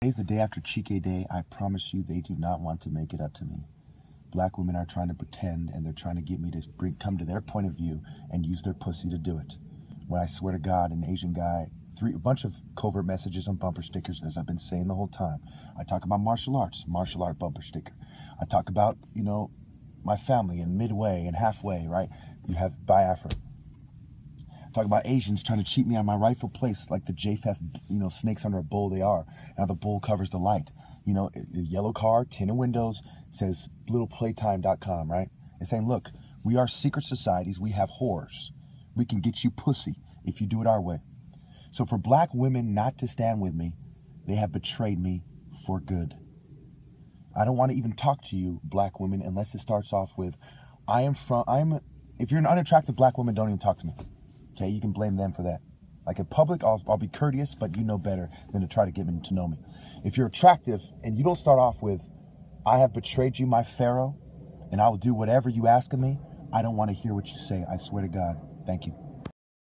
Today's the day after Chike Day. I promise you they do not want to make it up to me. Black women are trying to pretend, and they're trying to get me to come to their point of view and use their pussy to do it. When I swear to God, an Asian guy, a bunch of covert messages on bumper stickers, as I've been saying the whole time. I talk about martial art bumper sticker. I talk about, my family and midway and halfway, right? You have Biafra. Talk about Asians trying to cheat me on my rightful place, like the Japheth, snakes under a bowl they are. Now the bowl covers the light. The yellow car, tinted windows, says littleplaytime.com, right? And saying, look, we are secret societies. We have whores. We can get you pussy if you do it our way. So for black women not to stand with me, they have betrayed me for good. I don't want to even talk to you, black women, unless it starts off with, if you're an unattractive black woman, don't even talk to me. Okay, you can blame them for that. Like in public, I'll be courteous, but you know better than to try to get to know me. If you're attractive and you don't start off with, I have betrayed you, my Pharaoh, and I will do whatever you ask of me, I don't want to hear what you say. I swear to God. Thank you.